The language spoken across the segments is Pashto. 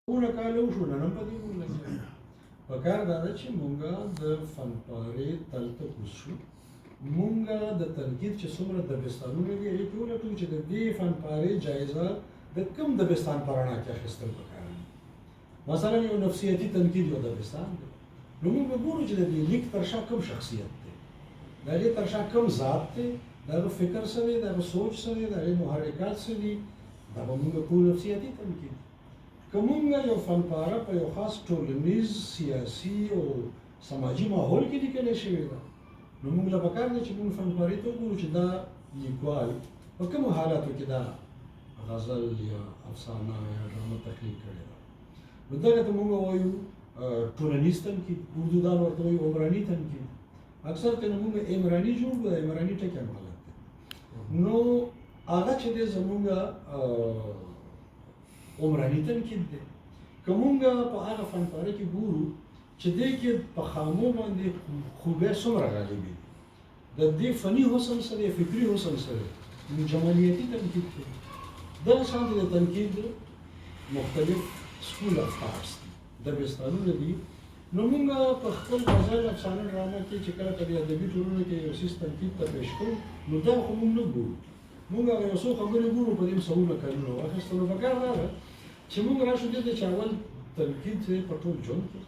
ونه کاله وشو نن هم په دې مونږ لګیا یو. پکار دا ده چې مونږه د فنپارې تل ته کوز شو. مونږه د تنقید چې څومره دبستانونه دي هغې کې ولټوو چې د دې فنپارې جایزه د کوم دبستان په رڼا کې اخیستل پکار دي. مثلا یو نفسیاتي تنقید یو دبستان دی، نو مونږ به ګورو چې د دې لیک تر شا کوم شخصیت دی، د هغې تر شا کوم ذات دی، د هغه فکر څه دی، د هغه سوچ څه دی، د هغې محرکات څه دي. دا به مونږ کوو نفسیاتي تنقید. که مونږ یو فنپاره په یو خاص ټولنیز سیاسي او سماجي ماحول کې لیکلی شوې ده، نو مونږ له پکار دی چې مونږ فنپارې ته وګورو چې دا لیکوال په کومو حالاتو کې دا غزل یا افسانه یا ډرامه تخلیق کړې ده. نو دغه ته مونږ وایو ټولنیز تنقید، اردودان ورته وایي عمراني تنقید. اکثر ته مونږ عمراني جوړ کړو، عمراني ټکی هم غلط دی. نو هغه چې دی زمونږ عمراني تنقید دی. که مونږ په هغه فنپاره کې ګورو چې دې کې په خامو باندې خوبۍ څومره غالبې دي، د دې فني حسن سره فکري حسن سره جمالیاتي تنقید کوي. دغه شان د تنقید مختلف سکول اف آرټس دي، دبستانونه دي. نو مونږ په خپل غزل افسانه ډرامه کې چې کله په دې ادبي ټولنو کې یو څیز تنقید ته پیش کړو، نو دا خو مونږ نه ګورو. مونږ هغه یو څو خبرې ګورو، په دې سلونه کلونه واخیستل. نو پکار دا ده چې مونږ راشو دې ته چې اول تنقید په ټول ژوند کې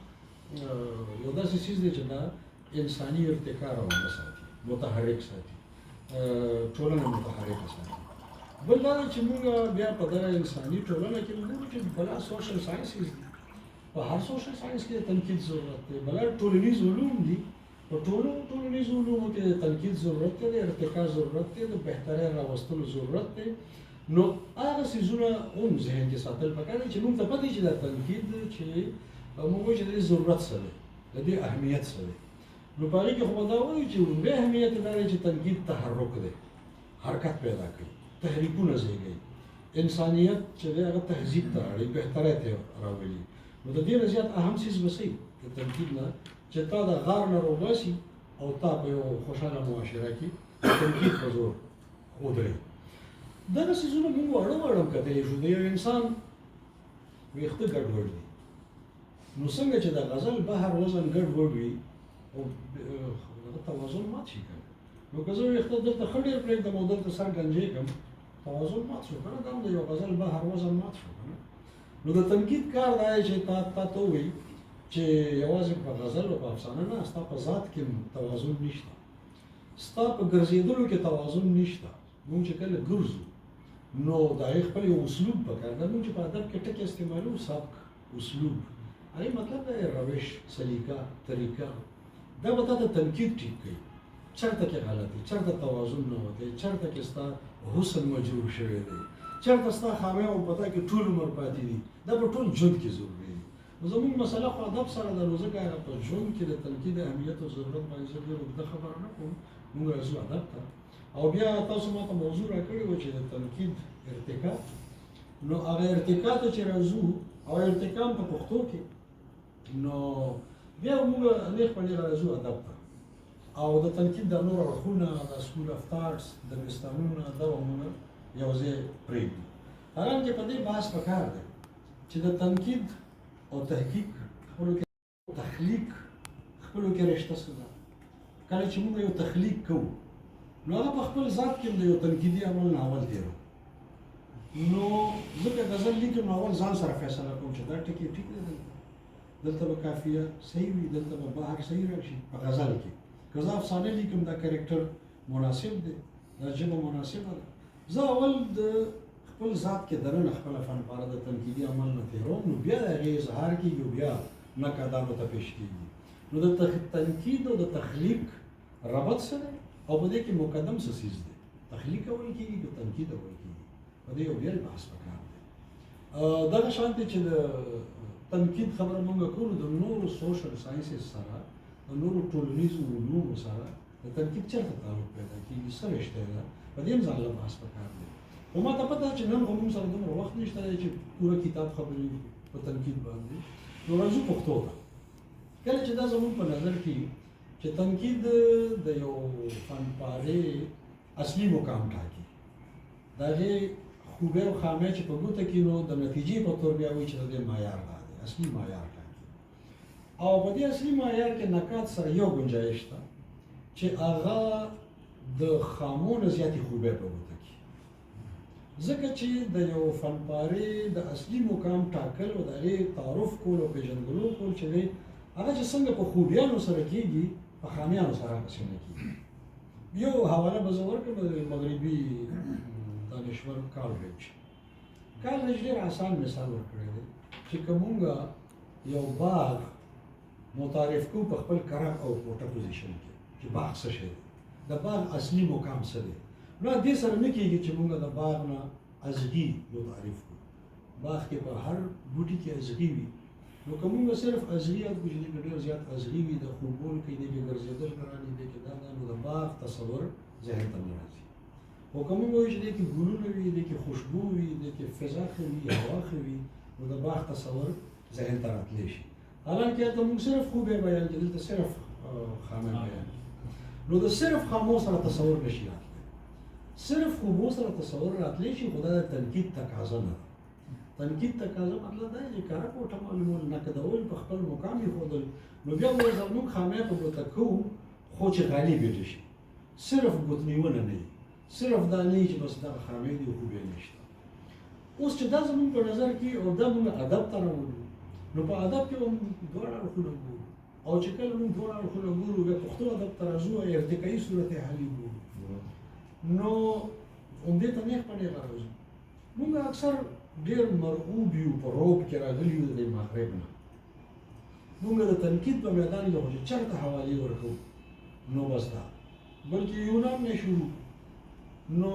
یو داسې څیز دی چې دا انساني ارتقا روانه ساتي، متحرک ساتي، ټولنه متحرکه ساتي. بل دا ده چې مونږ بیا په دغه انساني ټولنه کې وګورو چې بلا سوشل ساینسز دي. په هر سوشل ساینس کې د تنقید ضرورت دی. بلا ټولنیز علوم دي، په ټولو ټولنیزو علومو کې د تنقید ضرورت دی، د ارتقا ضرورت دی، د بهترۍ راوستلو ضرورت دی. نو هغه څیزونه هم ذهن کې ساتل پکار دي چې مونږ ته پته وي چې دا تنقید چې مونږ وایو چې د دې ضرورت څه دی، د دې اهمیت څه دی. نو په هغې کې خو به دا وایو چې لومړی اهمیت یې دا دی چې تنقید تحرک دی، حرکت پیدا کوي، تحریکونه زېږوي، انسانیت چې دی هغه تهذیب ته اړوي، بهترۍ ته راولي. نو د دې نه زیات اهم څیز به څه وي د تنقید نه چې تا د غار نه راوباسي او تا په یو خوشحاله معاشره کې د تنقید په زور ودرې. دغه څیزونه مونږ واړه واړه کتلی شو. د یو انسان ویښته ګډوډ دي، نو څنګه چې د غزل بحر وزن ګډوډ وي او هغه توازن مات شي که نو که زه ویښته دلته ښه ډېر پرېږدم او دلته سر ګنجې کړم، توازن مات شو که نه، دا هم د یو غزل بحر وزن مات شو که نه. نو د تنقید کار دا دی چې تا ته ووایي چې یوازې په غزل او په افسانه نه، ستا په ذات کې توازن نشته، ستا په ګرځېدلو کې توازن نشته. مونږ چې کله ګرځو نو د هغې خپل یو اسلوب پکار ده. مونږ چې په ادب کې ټکي استعمالوو، سبک، اسلوب، هغې مطلب دی روش، سلیقه، طریقه. دا به تا ته تنقید ټیک کوي. چېرته کې غلط دی، چېرته توازن نه وتی، چېرته کې ستا حسن مجروح شوی دی، چېرته ستا خامیان په تا کې ټول عمر پاتې دي. دا په ټول ژوند کې ضروري دي. نو زموږ مسله خو ادب سره ده، نو ځکه هغه په ژوند کې د تنقید اهمیت او ضرورت باندې زه ډېر اوږده خبره نه کوم. مونږ راځو ادب ته. او بیا تاسو ما ته موضوع راکړې وه چې د تنقید ارتقا. نو هغه ارتقا ته چې راځو او ارتقا هم په پښتو کې، نو بیا مونږ نیغ په نیغه راځو ادب ته. او د تنقید د نور اړخونه، د سکول اف آرټس، دبستانونه، دا به مونږ یو ځای پرېږدو. حالانکې په دې بحث پکار دی چې د تنقید او تحقیق خپلو کې تخلیق خپلو کې رشته څه ده. کله چې مونږ یو تخلیق کوو نو هغه په خپل ذات کې د یو تنقیدي عمل نه اول تېرو. نو ځکه غزل لیکم نو اول ځان سره فیصله کوم چې دا ټکي ټیک دی، دلته به قافیه صحیح وي، دلته به بحر صحیح راشي په غزل کې. که زه افسانه لیکم دا کرکټر مناسب دی، دا ژبه مناسبه ده. زه اول د خپل ذات کې دننه خپله فنپاره د تنقیدي عمل نه تېروم، نو بیا د هغې اظهار کېږي او بیا نقد هغو ته پیش کېږي. نو د تنقید او د تخلیق ربط څه دی او په دې کې مقدم څه څیز دی؟ تخلیق اول کېږي که تنقید اول کېږي؟ په دې یو بېل بحث پکار دی. دغه شان دی چې د تنقید خبره مونږ کوو د نورو سوشل ساینسز سره، د نورو ټولنیزو علومو سره د تنقید چېرته تعلق پیدا کېږي، څه رشته ده؟ په دې هم ځان له بحث پکار دی. خو ما ته پته ده چې نن خو مونږ سره دومره وخت نشته دی چې پوره کتاب خبرې په تنقید باندې. نو راځو پښتو ته. کله چې دا زموږ په نظر کې چې تنقید د یو فنپارې اصلي مقام ټاکي، د هغې خوبه او خامه چې په ګوته کې نو د نتیجې په تور بیا وایي چې د دې معیار دا دی اصلي معیار ټاکي او په دې اصلي معیار کې نکات سره یو گنجایش شته چې هغه د خامو نه زیاتې خوبه په ګوته کې ځکه چې د یو فنپارې د اصلي مقام ټاکل او د هغې تعارف کول او پېژندګلو کول چې دی هغه چې څنګه په خوبیانو سره کېږي په خامیانو سره هغسې نه کېږي یو حواله به زه ورکړم د مغربي دانشور کالریج ډېر اسان مثال ورکړی دی چې که مونږ یو باغ متعارف کوو په خپل کرم او کوټه پوزیشن کې چې باغ څه شی دی د باغ اصلي مقام څه دی نو دې سره نه کېږي چې مونږ د باغ نه ازغي متعارف کړو باغ کې په هر بوټي کې ازغي وي نو که مونږ صرف ازغي یاد کړو چې دې کې ډېر زیات ازغي وي د خوبول کې دې کې ګرځېدل ګرانې دې کې دا نو د باغ تصور ذهن ته نه راځي خو که مونږ وایو چې دې کې ګلونه وي دې کې خوشبو وي دې کې فضا ښه وي هوا ښه وي نو د باغ تصور ذهن ته راتلی شي حالانکې هلته مونږ صرف خوبې بیان کړي دلته صرف خامه بیان نو د صرف خامو سره تصور نشي راتلی صرف خوبو سره تصور راتلی شي خو دا د تنقید تقاضا نه ده تنقید تقاضا مطلب دا چې کاره کوټه معلومول نقدول په خپل مقام ایښودل نو بیا به زموږ خامه په ګوته کوو خو چې غالب یې شي صرف ګوتنیونه نه وي صرف دا نه چې بس دغه خامې دي خوبې نشته اوس چې دا زموږ په نظر کې او دا موږ ادب ته راوړو نو په ادب کې هم دواړه اړخونه ګورو او چې کله موږ دواړه اړخونه ګورو بیا پښتو ادب ته راځو او ارتقایي صورتحالې ګورو نو همدې ته نیغ په نیغه راځو موږ اکثر ډېر مرغوب یو په روب کې راغلي یو د مغرب نه موږ د تنقید په میدان کې خو چې چېرته حوالې ورکوو نو بس دا بلکې یونان نه شروع نو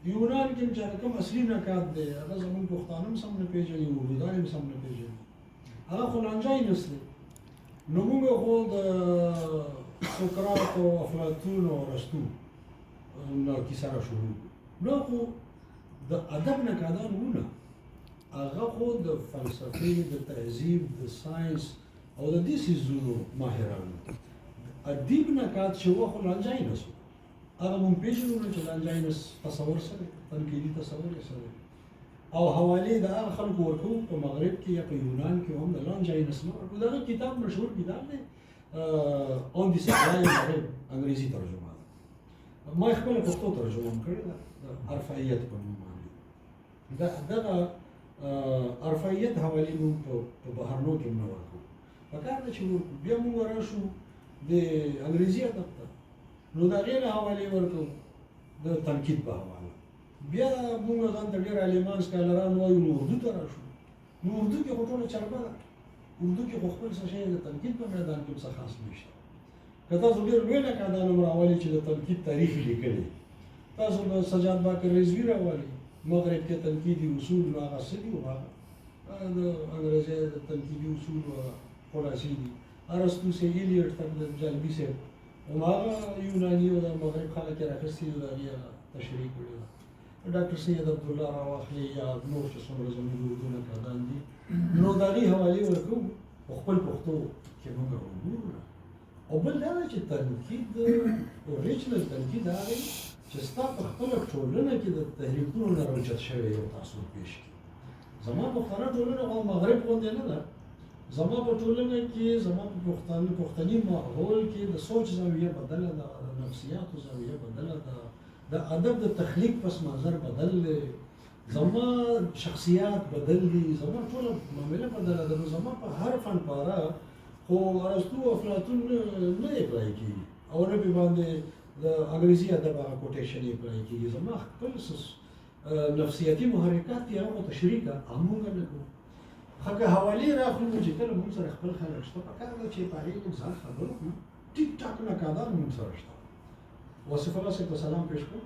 یونان کې چې کوم اصلي نکات دی هغه زموږ پښتانه هم سم نه پېژني اردوګان هم سم نه پېژني هغه خو لانجاینس دی نو موږ خو د سقراط او افلاطون او ارسطو نه کیسه را شروع نو خو د ادب نکادان وونه هغه خو د فلسفې د تهذیب د ساینس او د دې څیزونو ماهران ادیب نکات چې و خو لانجاینس و هغه مونږ پېژنو چې لانجاینس تصور څه دی تنقیدي تصور یې څه دی او حوالې د هغه خلکو ورکوو په مغرب کې یا په یونان کې هم د لانجاینس نه ورکوو د هغه کتاب مشهور کتاب دی اون دی سپلای مغرب انګریزي ترجمه ده ما یې خپله پښتو ترجمه هم کړې ده د ارفعیت په نوم باندې دغه ارفعیت حوالې مونږ په بهرنو کې هم نه ورکوو پکار ده چې بیا مونږ راشو د انګریزي ادب ته نو د هغې نه حوالې ورکوو د تنقید په حواله بیا مونږ ځان ته ډېر عالمان سکالران وایو نو اردو ته راشو نو اردو کې خو ټوله چربه ده اردو کې خو خپل څه شی د تنقید په میدان کې څه خاص نشته که تاسو ډېر لوی نقادان هم راولئ چې د تنقید تاریخ یې لیکلی تاسو د سجاد باقر رضوي راولئ مغرب کې تنقیدي اصول نو هغه څه دي هغه د انګریزي د تنقیدي اصول خلاصې دي ارسطو سے ایلیټ تک د جالبي صاحب هماغه یوناني او د مغرب خلک یې راخیستي دي د هغې تشریح کړې ده ډاکټر سید عبدالله راواخلي یا نور چې څومره زموږ د اردو نقادان دي نو د هغې حوالې ورکوو په خپل پښتو کې موږ وګورو او بل دا ده چې تنقید اوریجنل تنقید هغه دی چې ستا په خپله ټولنه کې د تحریکونو نه راوچت شوی یو تاثر پېښ کړي زما پښتنه ټولنه خو مغرب غوندې نه ده زما په ټولنه کې زما په پښتني ماحول کې د سوچ زاویه بدله ده د نفسیاتو زاویه بدله ده د ادب د تخلیق پس منظر بدل دی زما شخصیات بدل دي زما ټوله معامله بدله ده نو زما په هر فن پاره خو ارسطو او افلاطون نه اپلای کېږي او نه پرې باندې د انګریزي ادب هغه کوټیشن یې اپلای کېږي زما خپل نفسیاتي محرکات دي هغه تشریح کړه هم موږ نه کوو ښه که حوالې راخلو چې کله موږ سره خپل خلک شته پکار ده چې په هغې موږ ځان خبر کړو ټیک ټاک نقادان موږ سره شته واصف الله صاحب ته سلام پېښ کړو